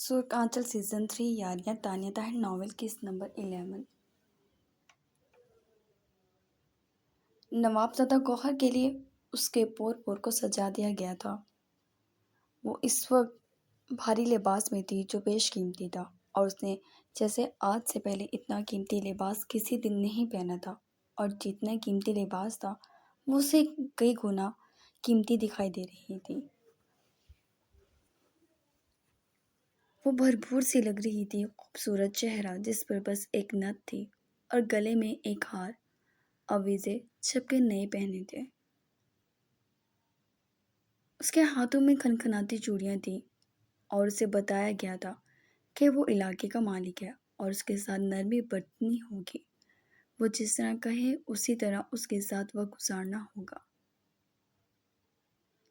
سرخ آنچل season 3 یاریاں Tania Tahir novel قسط number 11۔ نوابزادہ گوہر کے لیے اس کے پور پور کو سجا دیا گیا تھا۔ وہ اس وقت بھاری لباس میں تھی جو بیش قیمتی تھا، اور اس نے جیسے آج سے پہلے اتنا قیمتی لباس کسی دن نہیں پہنا تھا، اور جتنا قیمتی لباس تھا وہ اسے کئی گنا قیمتی دکھائی دے رہی تھی۔ وہ بھرپور سی لگ رہی تھی، خوبصورت چہرہ جس پر بس ایک نتھ تھی، اور گلے میں ایک ہار آویزے چھپ کے نئے پہنے تھے۔ اس کے ہاتھوں میں کھنکھناتی چوڑیاں تھیں، اور اسے بتایا گیا تھا کہ وہ علاقے کا مالک ہے اور اس کے ساتھ نرمی برتنی ہوگی۔ وہ جس طرح کہے اسی طرح اس کے ساتھ وقت گزارنا ہوگا۔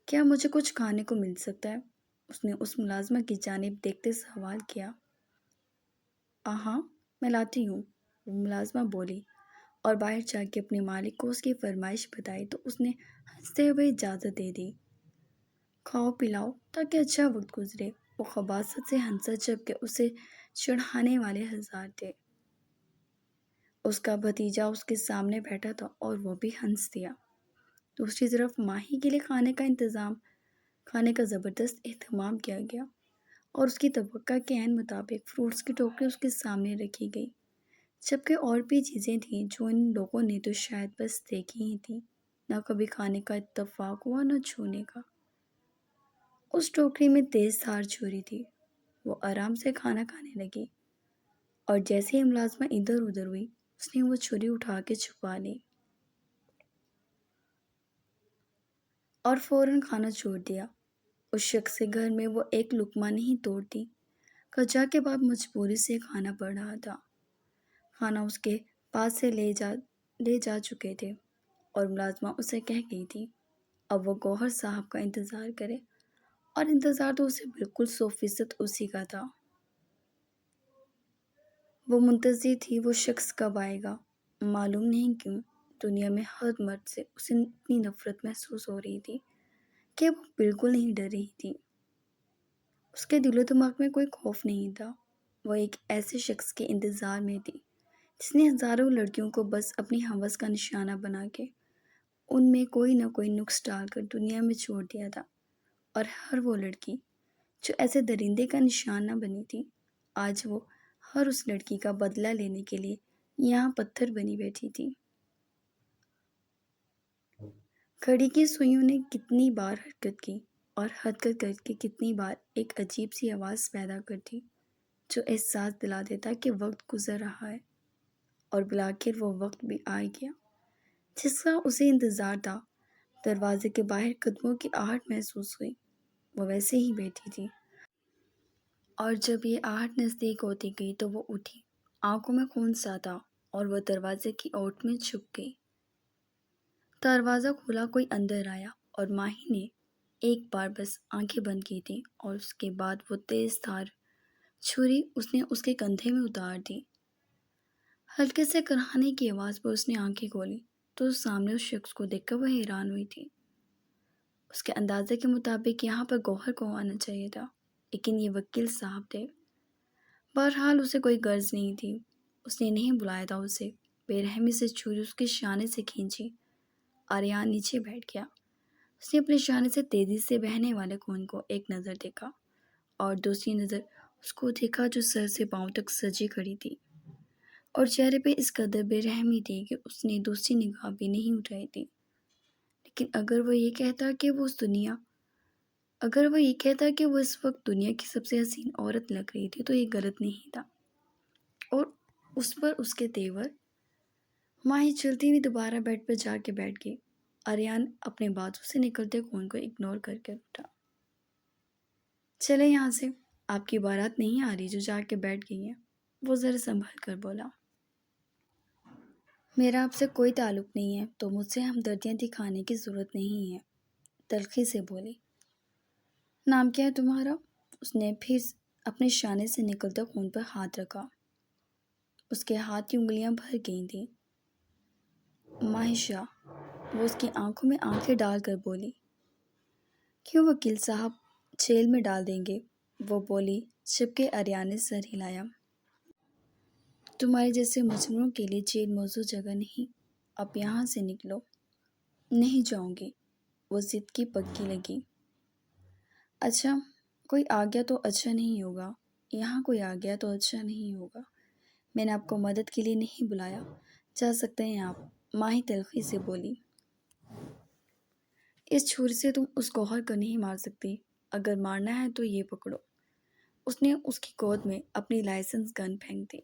کیا مجھے کچھ کھانے کو مل سکتا ہے؟ اس نے اس ملازمہ کی جانب دیکھتے سوال کیا۔ ہاں، میں لاتی ہوں، وہ ملازمہ بولی، اور باہر جا کے اپنے مالک کو اس کی فرمائش بتائی تو اس نے ہنستے ہوئے اجازت دے دی۔ کھاؤ پلاؤ تاکہ اچھا وقت گزرے۔ وہ خباثت سے ہنسا جبکہ اسے چڑھانے والے ہزار تھے۔ اس کا بھتیجا اس کے سامنے بیٹھا تھا اور وہ بھی ہنس دیا۔ دوسری طرف ماہی کے لیے کھانے کا زبردست اہتمام کیا گیا، اور اس کی توقع کے عین مطابق فروٹس کی ٹوکری اس کے سامنے رکھی گئی، جبکہ اور بھی چیزیں تھیں جو ان لوگوں نے تو شاید بس دیکھی ہی تھی، نہ کبھی کھانے کا اتفاق ہوا نہ چھونے کا۔ اس ٹوکری میں تیز دھار چھری تھی۔ وہ آرام سے کھانا کھانے لگی، اور جیسے ہی ملازمہ ادھر ادھر ہوئی اس نے وہ چھری اٹھا کے چھپا لی اور فوراً کھانا چھوڑ دیا۔ اس شخص کے گھر میں وہ ایک لقمہ نہیں توڑتی، قضا کے بعد مجبوری سے کھانا پڑ رہا تھا۔ کھانا اس کے پاس سے لے جا چکے تھے، اور ملازمہ اسے کہہ گئی تھی اب وہ گوہر صاحب کا انتظار کرے، اور انتظار تو اسے بالکل 100% اسی کا تھا۔ وہ منتظر تھی وہ شخص کب آئے گا۔ معلوم نہیں کیوں دنیا میں ہر مرد سے اسے اتنی نفرت محسوس ہو رہی تھی کہ وہ بالکل نہیں ڈر رہی تھی۔ اس کے دل و دماغ میں کوئی خوف نہیں تھا۔ وہ ایک ایسے شخص کے انتظار میں تھی جس نے ہزاروں لڑکیوں کو بس اپنی ہوس کا نشانہ بنا کے ان میں کوئی نہ کوئی نقص ڈال کر دنیا میں چھوڑ دیا تھا، اور ہر وہ لڑکی جو ایسے درندے کا نشان نہ بنی تھی، آج وہ ہر اس لڑکی کا بدلہ لینے کے لیے یہاں پتھر بنی بیٹھی تھی۔ گھڑی کی سوئیوں نے کتنی بار حرکت کی، اور حرکت کر کے کتنی بار ایک عجیب سی آواز پیدا کرتی جو احساس دلا دیتا کہ وقت گزر رہا ہے، اور بالآخر وہ وقت بھی آ گیا جس کا اسے انتظار تھا۔ دروازے کے باہر قدموں کی آہٹ محسوس ہوئی۔ وہ ویسے ہی بیٹھی تھی، اور جب یہ آہٹ نزدیک ہوتی گئی تو وہ اٹھی، آنکھوں میں خون سا تھا، اور وہ دروازے کی اوٹ میں چھپ گئی۔ دروازہ کھلا، کوئی اندر آیا، اور ماہی نے ایک بار بس آنکھیں بند کی تھیں، اور اس کے بعد وہ تیز دھار چھری اس نے اس کے کندھے میں اتار دی۔ ہلکے سے کراہنے کی آواز پر اس نے آنکھیں کھولی تو سامنے اس شخص کو دیکھ کر وہ حیران ہوئی تھی۔ اس کے اندازے کے مطابق یہاں پر گوہر کو آنا چاہیے تھا، لیکن یہ وکیل صاحب تھے۔ بہرحال اسے کوئی غرض نہیں تھی، اس نے نہیں بلایا تھا اسے۔ بے رحمی سے چھری اس کے شانے سے کھینچی۔ آریان نیچے بیٹھ گیا۔ اس نے اپنے شانے سے تیزی سے بہنے والے خون کو ایک نظر دیکھا، اور دوسری نظر اس کو دیکھا جو سر سے پاؤں تک سجی کھڑی تھی، اور چہرے پہ اس قدر بے رحمی تھی کہ اس نے دوسری نگاہ بھی نہیں اٹھائی تھی۔ لیکن اگر وہ یہ کہتا کہ وہ اس وقت دنیا کی سب سے حسین عورت لگ رہی تھی تو یہ غلط نہیں تھا، اور اس پر اس کے تیور۔ ماہی چلتی ہوئی دوبارہ بیڈ پر جا کے بیٹھ گئی۔ آریان اپنے بازو سے نکلتے خون کو اگنور کر کے اٹھا۔ چلے یہاں سے، آپ کی بارات نہیں آ رہی جو جا کے بیٹھ گئی ہیں، وہ ذرا سنبھل کر بولا۔ میرا آپ سے کوئی تعلق نہیں ہے تو مجھ سے ہمدردیاں دکھانے کی ضرورت نہیں ہے، تلخی سے بولی۔ نام کیا ہے تمہارا؟ اس نے پھر اپنے شانے سے نکلتے خون پر ہاتھ رکھا۔ اس کے ہاتھ کی انگلیاں بھر گئی تھیں۔ ماہشہ، وہ اس کی آنکھوں میں آنکھیں ڈال کر بولی۔ کیوں وکیل صاحب جیل میں ڈال دیں گے؟ وہ بولی جبکہ آریان نے سر ہلایا۔ تمہارے جیسے مجنونوں کے لیے جیل موزوں جگہ نہیں، اب یہاں سے نکلو۔ نہیں جاؤں گی، وہ ضد کی پکی لگی۔ اچھا، کوئی آ گیا تو اچھا نہیں ہوگا، یہاں کوئی آ گیا تو اچھا نہیں ہوگا۔ میں نے آپ کو مدد کے لیے نہیں بلایا، جا سکتے ہیں آپ، ماہی تلخی سے بولی۔ اس چھری سے تم اس گوہر کو نہیں مار سکتی، اگر مارنا ہے تو یہ پکڑو۔ اس نے اس کی گود میں اپنی لائسنس گن پھینک دی۔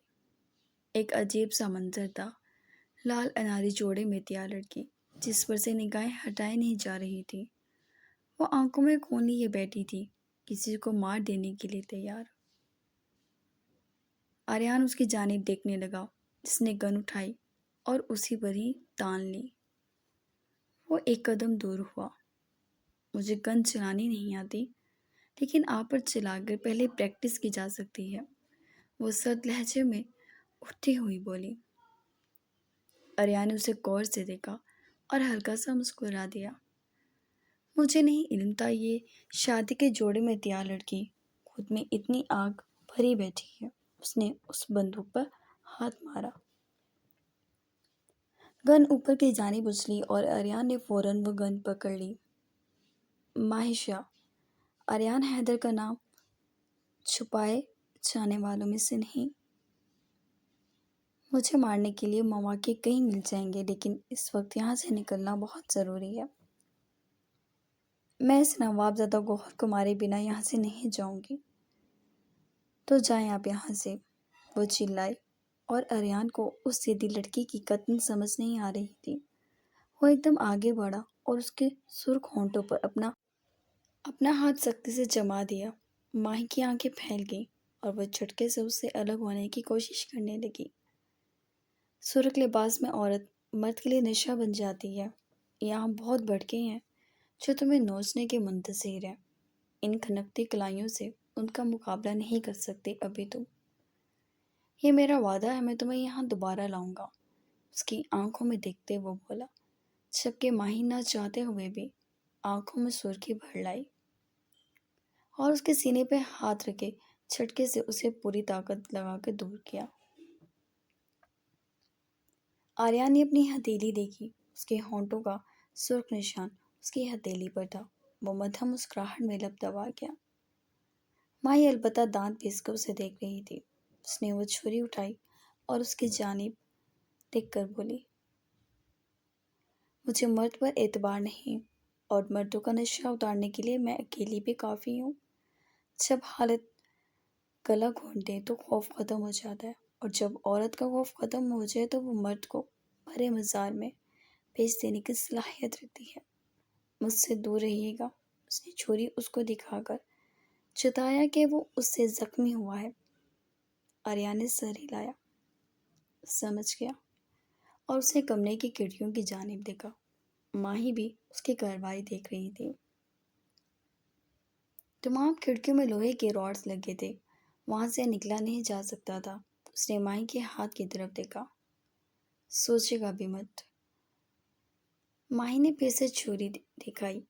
ایک عجیب سا منظر تھا، لال اناری جوڑے میں تیار لڑکی جس پر سے نگاہیں ہٹائی نہیں جا رہی تھی، وہ آنکھوں میں خون لیے بیٹھی تھی، کسی کو مار دینے کے لیے تیار۔ آریان اس کی جانب دیکھنے لگا، جس نے گن اٹھائی اور اسی پر ہی تان لی۔ وہ ایک قدم دور ہوا۔ مجھے گن چلانی نہیں آتی، لیکن آپ پر چلا کر پہلے پریکٹس کی جا سکتی ہے، وہ سرد لہجے میں اٹھتی ہوئی بولی۔ آریان نے اسے غور سے دیکھا اور ہلکا سا مسکرا دیا۔ مجھے نہیں علم تھا یہ شادی کے جوڑے میں تیار لڑکی خود میں اتنی آگ بھری بیٹھی ہے۔ اس نے اس بندوق پر ہاتھ مارا۔ گن اوپر کی جانب اچھلی اور آریان نے فوراً وہ گن پکڑ لی۔ ماہیشہ، آریان حیدر کا نام چھپائے جانے والوں میں سے نہیں۔ مجھے مارنے کے لیے مواقع کئی مل جائیں گے، لیکن اس وقت یہاں سے نکلنا بہت ضروری ہے۔ میں اس نواب زادہ گوہر کو مارے بنا یہاں سے نہیں جاؤں گی۔ تو جائیں آپ یہاں سے، وہ چلائی، اور آریان کو اس سیدھی لڑکی کی قطعاً سمجھ نہیں آ رہی تھی۔ وہ ایک دم آگے بڑھا اور اس کے سرخ ہونٹوں پر اپنا ہاتھ سختی سے جما دیا۔ ماہی کی آنکھیں پھیل گئیں اور وہ جھٹکے سے اس سے الگ ہونے کی کوشش کرنے لگی۔ سرخ لباس میں عورت مرد کے لیے نشہ بن جاتی ہے۔ یہاں بہت بھڑکے ہیں جو تمہیں نوچنے کے منتظر ہیں، ان کھنکتی کلائیوں سے ان کا مقابلہ نہیں کر سکتے ابھی تم۔ یہ میرا وعدہ ہے، میں تمہیں یہاں دوبارہ لاؤں گا، اس کی آنکھوں میں دیکھتے وہ بولا، جبکہ ماہی نہ چاہتے ہوئے بھی آنکھوں میں سرخی بھر لائی اور اس کے سینے پہ ہاتھ رکھے جھٹکے سے اسے پوری طاقت لگا کے دور کیا۔ آریان نے اپنی ہتھیلی دیکھی، اس کے ہونٹوں کا سرخ نشان اس کی ہتھیلی پر تھا۔ وہ مدھم مسکراہٹ میں لب دبا گیا۔ ماہی البتہ دانت پیس کر اسے دیکھ رہی تھی۔ اس نے وہ چھری اٹھائی اور اس کی جانب دیکھ کر بولی، مجھے مرد پر اعتبار نہیں، اور مردوں کا نشہ اتارنے کے لیے میں اکیلی بھی کافی ہوں۔ جب حالت گلا گھونٹ دے تو خوف ختم ہو جاتا ہے، اور جب عورت کا خوف ختم ہو جائے تو وہ مرد کو بھرے مزار میں بھیج دینے کی صلاحیت رکھتی ہے۔ مجھ سے دور رہیے گا۔ اس نے چھری اس کو دکھا کر جتایا کہ وہ اس سے زخمی ہوا ہے۔ آریان نے سر ہلایا، سمجھ گیا، اور اس نے کمرے کی کھڑکیوں کی جانب دیکھا۔ ماہی بھی اس کی کارروائی دیکھ رہی تھی۔ تمام کھڑکیوں میں لوہے کے راڈز لگے تھے، وہاں سے نکلا نہیں جا سکتا تھا۔ اس نے ماہی کے ہاتھ کی طرف دیکھا۔ سوچے گا بھی مت۔ ماہی نے پھر سے چھری دکھائی۔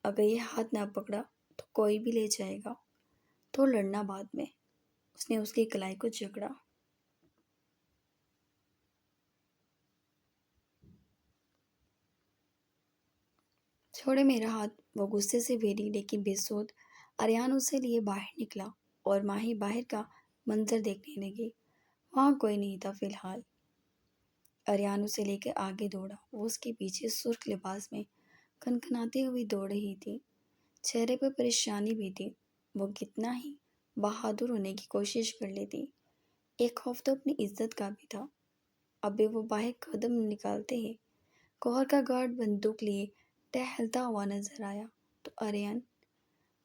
اگر یہ ہاتھ نہ پکڑا تو کوئی بھی لے جائے گا، تو لڑنا بعد میں۔ اس نے اس کی کلائی کو جکڑا۔ چھوڑے میرا ہاتھ، وہ غصے سے بھیڑی لیکن بے سود آریان اسے لیے باہر نکلا اور ماہی باہر کا منظر دیکھنے لگی۔ وہاں کوئی نہیں تھا فی الحال۔ آریان اسے لے کے آگے دوڑا، وہ اس کے پیچھے سرخ لباس میں کھنکھناتی ہوئی دوڑ رہی تھی۔ چہرے پر پریشانی بھی تھی، وہ کتنا ہی بہادر ہونے کی کوشش کر لیتی۔ ایک خوف تو اپنی عزت کا بھی تھا۔ اب بھی وہ باہر قدم نکالتے ہی گوہر کا گارڈ بندوق لیے ٹہلتا ہوا نظر آیا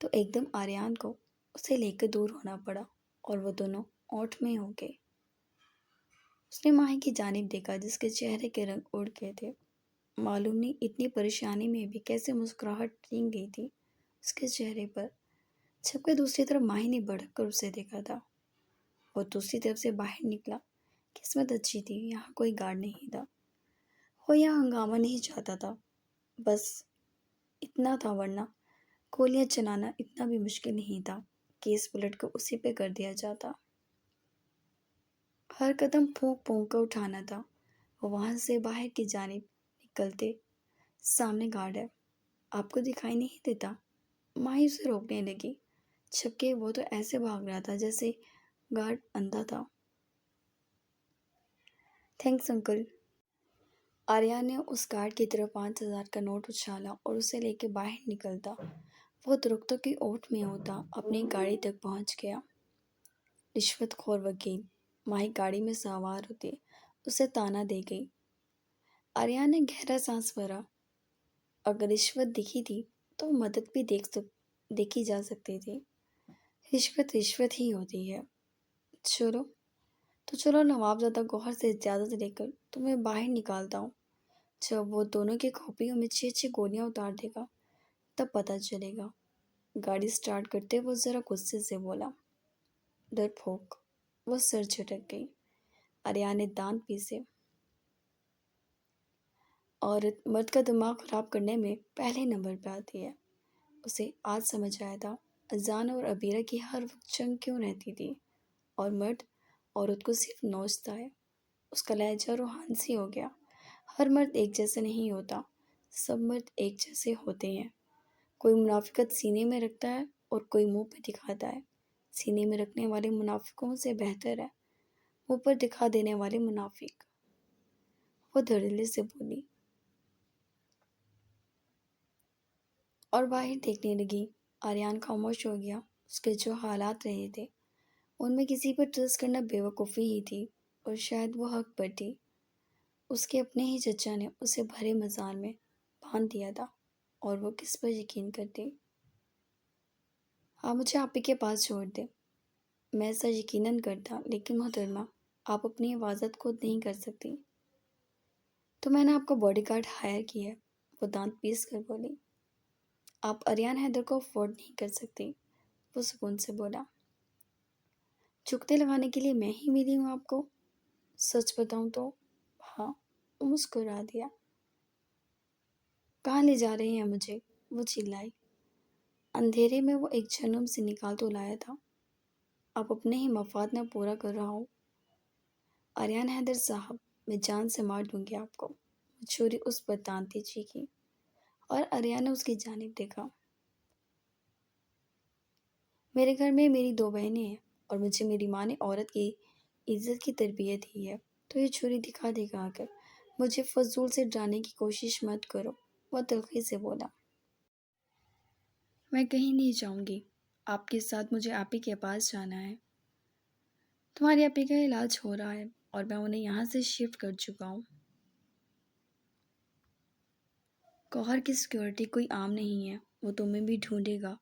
تو ایک دم آریان کو اسے لے کر دور ہونا پڑا اور وہ دونوں اوٹ میں ہو گئے۔ اس نے ماہی کی جانب دیکھا جس کے چہرے کے رنگ اڑ گئے تھے۔ معلوم نہیں اتنی پریشانی میں بھی کیسے مسکراہٹ رنگ گئی تھی اس کے چہرے پر، جبکہ دوسری طرف ماہی نے بڑھک کر اسے دیکھا تھا۔ وہ دوسری طرف سے باہر نکلا۔ قسمت اچھی تھی، یہاں کوئی گارڈ نہیں تھا، وہ یہاں ہنگامہ نہیں چاہتا تھا، بس اتنا تھا، ورنہ گولیاں چلانا اتنا بھی مشکل نہیں تھا۔ کیس پلٹ کر اسی پہ کر دیا جاتا۔ ہر قدم پھونک پھونک کر اٹھانا تھا۔ وہ وہاں سے باہر کی جانب نکلتے سامنے گارڈ ہے، آپ کو دکھائی نہیں دیتا؟ ماہی اسے روکنے لگی، جبکہ وہ تو ایسے بھاگ رہا تھا جیسے گارڈ اندھا تھا۔ Thanks uncle. آریان نے اس گارڈ کی طرف 5,000 کا نوٹ اچھالا اور اسے لے کے باہر نکلتا۔ وہ درختوں کی اوٹ میں ہوتا اپنی گاڑی تک پہنچ گیا۔ رشوت خور وکیل ماہی گاڑی میں سوار ہوتے اسے تانا دے گئی۔ آریان نے گہرا سانس بھرا۔ اگر رشوت دکھی تھی تو مدد بھی دیکھی جا سکتی تھی۔ رشوت رشوت ہی ہوتی ہے۔ چلو نواب زادہ گوہر سے اجازت لے کر تمہیں باہر نکالتا ہوں۔ جب وہ دونوں کی کھوپڑیوں میں 6 گولیاں اتار دے گا تب پتہ چلے گا۔ گاڑی سٹارٹ کرتے وہ ذرا غصے سے بولا۔ ڈرپوک۔ وہ سر جھٹک گئی۔ آریان نے دانت پیسے۔ عورت مرد کا دماغ خراب کرنے میں پہلے نمبر پہ آتی ہے۔ اسے آج سمجھ آیا تھا اذان اور عبیرہ کی ہر وقت جنگ کیوں رہتی تھی، اور مرد عورت کو صرف نوچتا ہے۔ اس کا لہجہ روحانسی ہو گیا۔ ہر مرد ایک جیسا نہیں ہوتا، سب مرد ایک جیسے ہوتے ہیں۔ کوئی منافقت سینے میں رکھتا ہے اور کوئی منہ پہ دکھاتا ہے۔ سینے میں رکھنے والے منافقوں سے بہتر ہے منہ پر دکھا دینے والے منافق۔ وہ دھڑلے سے بولی اور باہر دیکھنے لگی۔ آریان خاموش ہو گیا۔ اس کے جو حالات رہے تھے ان میں کسی پر ٹرسٹ کرنا بے وقوفی ہی تھی، اور شاید وہ حق پر تھی۔ اس کے اپنے ہی چچا نے اسے بھرے مزار میں باندھ دیا تھا، اور وہ کس پر یقین کرتی؟ آپ مجھے آپ ہی کے پاس چھوڑ دیں۔ میں ایسا یقیناً کرتا، لیکن محترمہ آپ اپنی حفاظت خود نہیں کر سکتی۔ تو میں نے آپ کو باڈی گارڈ ہائر کی ہے، وہ دانت پیس کر بولی۔ آپ آریان حیدر کو افورڈ نہیں کر سکتی، وہ سکون سے بولا۔ چکتے لگانے کے لیے میں ہی ملی ہوں آپ کو؟ سچ بتاؤں تو ہاں، وہ مسکرا دیا۔ کہاں لے جا رہے ہیں مجھے؟ وہ چلائی۔ اندھیرے میں وہ ایک جہنم سے نکال تو لایا تھا، آپ اپنے ہی مفاد نہ پورا کر رہا ہوں۔ آریان حیدر صاحب، میں جان سے مار دوں گی آپ کو، وہ چھری اس پر تانتی چیخی، اور آریان نے اس کی جانب دیکھا۔ میرے گھر میں میری 2 بہنیں ہیں، اور مجھے میری ماں نے عورت کی عزت کی تربیت دی ہے، تو یہ چھری دکھا دے گا آ کر۔ مجھے فضول سے ڈرانے کی کوشش مت کرو، وہ تلخی سے بولا۔ میں کہیں نہیں جاؤں گی، آپ کے ساتھ مجھے آپ ہی کے پاس جانا ہے۔ تمہاری آپ ہی کا علاج ہو رہا ہے اور میں انہیں یہاں سے شفٹ کر چکا ہوں۔ گوہر کی سیکیورٹی کوئی عام نہیں ہے، وہ تمہیں بھی ڈھونڈے گا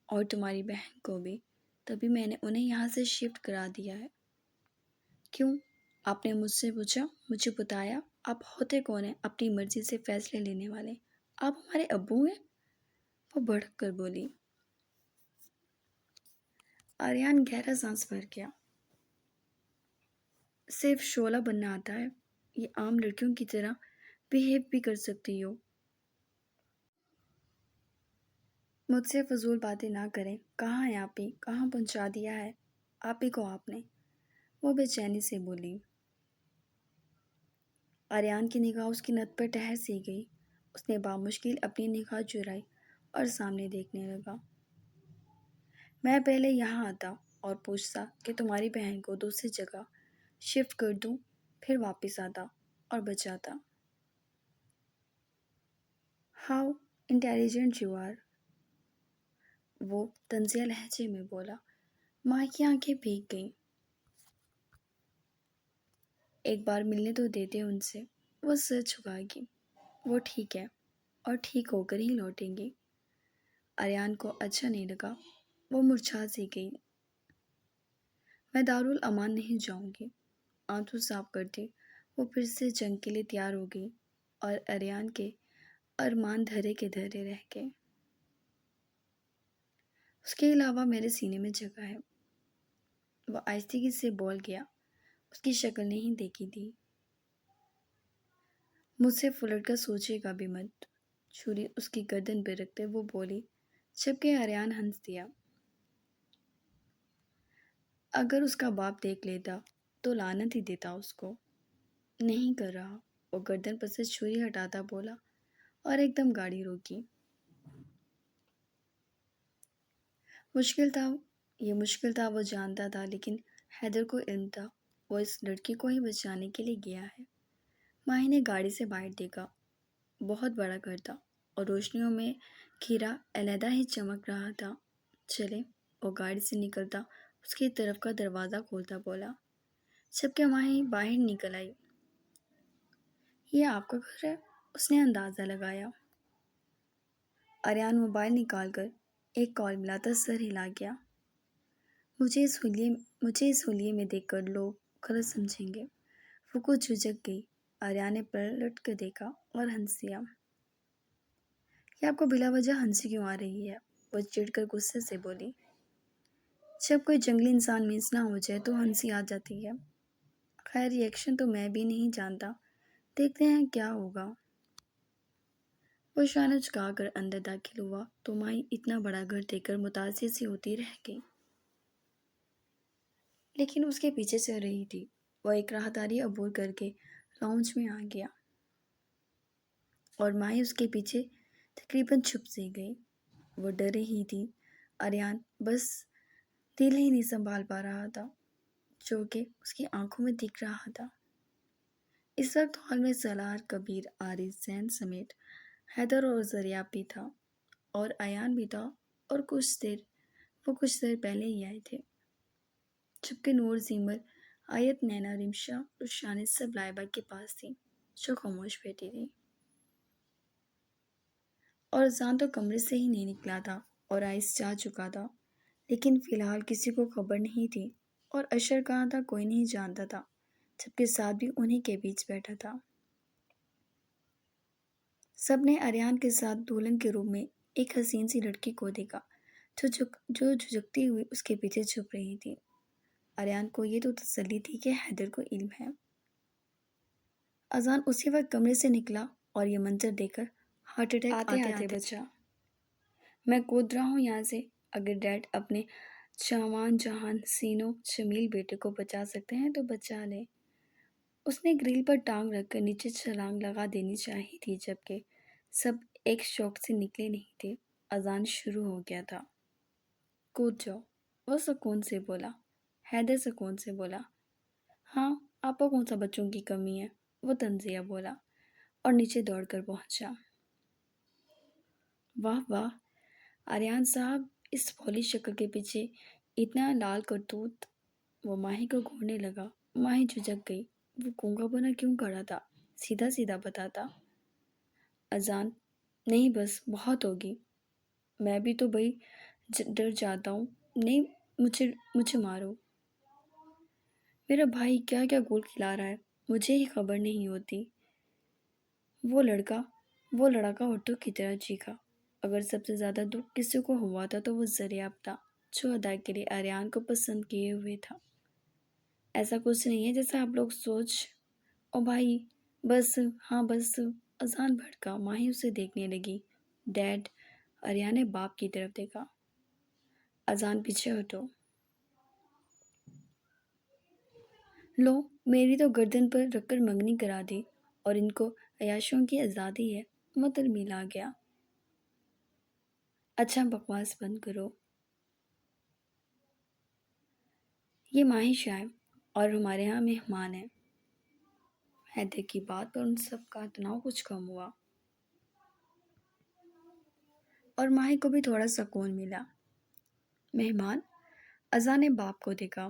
اور تمہاری بہن کو بھی، تبھی میں نے انہیں یہاں سے شفٹ کرا دیا ہے۔ کیوں؟ آپ نے مجھ سے پوچھا، مجھے بتایا۔ آپ ہوتے کون ہیں اپنی مرضی سے فیصلے لینے والے؟ آپ ہمارے ابو ہیں؟ وہ بھڑک کر بولی۔ آریان گہرا سانس بھر گیا۔ صرف شعلہ بننا آتا ہے، یہ عام لڑکیوں کی طرح بیہیو بھی کر سکتی ہو۔ مجھ سے فضول باتیں نہ کریں۔ کہاں ہیں آپ ہی؟ کہاں پہنچا دیا ہے آپ ہی کو آپ نے؟ وہ بے چینی سے بولی۔ آریان کی نگاہ اس کی نت پر ٹھہر سی گئی۔ اس نے بامشکل اپنی نگاہ چرائی اور سامنے دیکھنے لگا۔ میں پہلے یہاں آتا اور پوچھتا کہ تمہاری بہن کو دوسری جگہ شفٹ کر دوں، پھر واپس آتا اور بچاتا۔ ہاؤ انٹیلیجنٹ یو آر، وہ طنزیہ لہجے میں بولا۔ ماں کی آنکھیں بھیگ گئیں۔ ایک بار ملنے تو دیتے ان سے، وہ سر جھکائے گی۔ وہ ٹھیک ہے، اور ٹھیک ہو کر ہی لوٹیں گی۔ آریان کو اچھا نہیں لگا، وہ مرجھا سی گئی۔ میں دارالامان نہیں جاؤں گی، آنسو صاف کرتی وہ پھر سے جنگ کے لیے تیار ہو گئی، اور آریان کے ارمان دھرے کے دھرے رہ گئے۔ اس کے علاوہ میرے سینے میں جگہ ہے، وہ آہستگی سے بول گیا۔ اس کی شکل نہیں دیکھی تھی۔ مجھ سے پلٹ کر سوچے گا بھی مت، چھری اس کی گردن پہ رکھتے وہ بولی، جبکہ آریان ہنس دیا۔ اگر اس کا باپ دیکھ لیتا تو لعنت ہی دیتا اس کو۔ نہیں کر رہا، وہ گردن پر سے چھری ہٹاتا بولا اور ایک دم گاڑی روکی۔ مشکل تھا وہ جانتا تھا، لیکن حیدر کو علم تھا وہ اس لڑکی کو ہی بچانے کے لیے گیا ہے۔ ماہی نے گاڑی سے باہر دیکھا۔ بہت بڑا گھر تھا اور روشنیوں میں کھیرا علیحدہ ہی چمک رہا تھا۔ چلے، وہ گاڑی سے نکلتا اس کی طرف کا دروازہ کھولتا بولا، جبکہ ماہی باہر نکل آئی۔ یہ آپ کا گھر ہے؟ اس نے اندازہ لگایا۔ آریان موبائل نکال کر ایک کال ملاتا سر ہلا گیا۔ مجھے اس حلیے میں دیکھ کر لوگ غلط سمجھیں گے۔ وہ کچھ جھجک گئی۔ آریان نے پلٹ کر دیکھا اور ہنسیا۔ یہ آپ کو بلا وجہ ہنسی کیوں آ رہی ہے؟ وہ چڑھ کر غصے سے بولی۔ جب کوئی جنگلی انسان مس نہ ہو جائے تو ہنسی آ جاتی ہے۔ خیر، ری ایکشن تو میں بھی نہیں جانتا، دیکھتے ہیں کیا ہوگا۔ وہ شانہ جھکا کر اندر داخل ہوا تو ماہی اتنا بڑا گھر دیکھ کر متاثر سی ہوتی رہ گئی، لیکن اس کے پیچھے چل رہی تھی۔ وہ ایک راہداری عبور کر کے لاؤنج میں آ گیا اور ماہی اس کے پیچھے تقریباً چھپ سی گئی۔ وہ ڈر رہی تھی۔ آریان بس دل ہی نہیں سنبھال پا رہا تھا جو کہ اس کی آنکھوں میں دکھ رہا تھا۔ اس وقت ہال میں سالار، کبیر، عارف، زین سمیت حیدر اور زریاب بھی تھا اور ایان بھی تھا، اور وہ کچھ دیر پہلے ہی آئے تھے، جبکہ نور، زیمل، آیت، نینا، رمشا اور شانہ سب لائبہ کے پاس تھی جو خاموش بیٹھی تھی۔ اور اذان تو کمرے سے ہی نہیں نکلا تھا اور آئس جا چکا تھا، لیکن فی الحال کسی کو خبر نہیں تھی، اور اشر کہاں تھا کوئی نہیں جانتا تھا، جبکہ ساتھ بھی انہی کے بیچ بیٹھا تھا۔ سب نے آریان کے ساتھ دلہن کے روم میں ایک حسین سی لڑکی کو دیکھا جو جھجکتی ہوئی اس کے پیچھے چھپ رہی تھی۔ آریان کو یہ تو تسلی تھی کہ حیدر کو علم ہے۔ اذان اسی وقت کمرے سے نکلا اور یہ منظر دیکھ کر ہارٹ اٹیک آتے بچا۔ میں کود رہا ہوں یہاں سے۔ اگر ڈیڈ اپنے جوان جہان حسین و جمیل بیٹے کو بچا سکتے ہیں تو بچا لیں۔ اس نے گریل پر ٹانگ رکھ کر نیچے چھلانگ لگا دینی چاہی تھی، جبکہ سب ایک شوق سے نکلے نہیں تھے۔ اذان شروع ہو گیا تھا۔ کود جاؤ، وہ سکون سے بولا۔ حیدر سکون سے بولا۔ ہاں، آپ کو کون سا بچوں کی کمی ہے؟ وہ تنزیہ بولا اور نیچے دوڑ کر پہنچا۔ واہ واہ، آریان صاحب، اس بھولی شکل کے پیچھے اتنا لال کرتوت۔ وہ ماہی کو گھورنے لگا۔ ماہی جھجک گئی۔ وہ گونگا بنا کیوں کھڑا تھا؟ سیدھا سیدھا بتاتا۔ اذان، نہیں بس بہت ہوگی، میں بھی تو بھائی ڈر جاتا ہوں۔ نہیں، مجھے مارو۔ میرا بھائی کیا کیا گول کھلا رہا ہے، مجھے ہی خبر نہیں ہوتی۔ وہ لڑکا اٹھو کی طرح چیخا۔ اگر سب سے زیادہ دکھ کسی کو ہوا تھا تو وہ زریاب تھا، جو ادا کے لیے آریان کو پسند کیے ہوئے تھا۔ ایسا کچھ نہیں ہے جیسا آپ لوگ سوچ۔ او بھائی، بس، ہاں بس۔ اذان بھڑکا۔ ماہی اسے دیکھنے لگی۔ ڈیڈ، آریان نے باپ کی طرف دیکھا۔ اذان، پیچھے ہٹو۔ لو، میری تو گردن پر رکھ کر منگنی کرا دی، اور ان کو عیاشیوں کی آزادی ہے۔ متل ملا گیا۔ اچھا، بکواس بند کرو۔ یہ ماہی صاحب اور ہمارے ہاں مہمان ہیں۔ حیدر کی بات پر ان سب کا تناؤ کچھ کم ہوا اور ماہی کو بھی تھوڑا سکون ملا۔ مہمان؟ اذان نے باپ کو دیکھا۔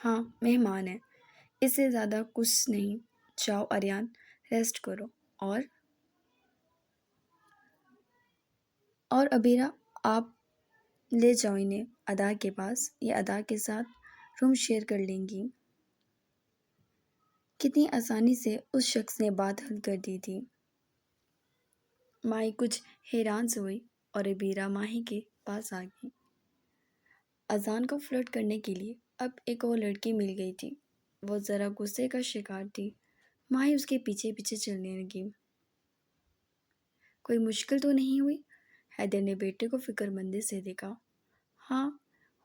ہاں، مہمان ہیں، اس سے زیادہ کچھ نہیں۔ جاؤ آریان، ریسٹ کرو۔ اور ابیرہ، آپ لے جاؤ انہیں ادا کے پاس، یہ ادا کے ساتھ روم شیئر کر لیں گی۔ کتنی آسانی سے اس شخص نے بات حل کر دی تھی۔ ماہی کچھ حیران سے ہوئی اور ابیرہ ماہی کے پاس آ گئی۔ اذان کو فلرٹ کرنے کے لیے اب ایک اور لڑکی مل گئی تھی۔ وہ ذرا غصے کا شکار تھی۔ ماہی اس کے پیچھے پیچھے چلنے لگی۔ کوئی مشکل تو نہیں ہوئی؟ حیدر نے بیٹے کو فکر مندی سے دیکھا۔ ہاں،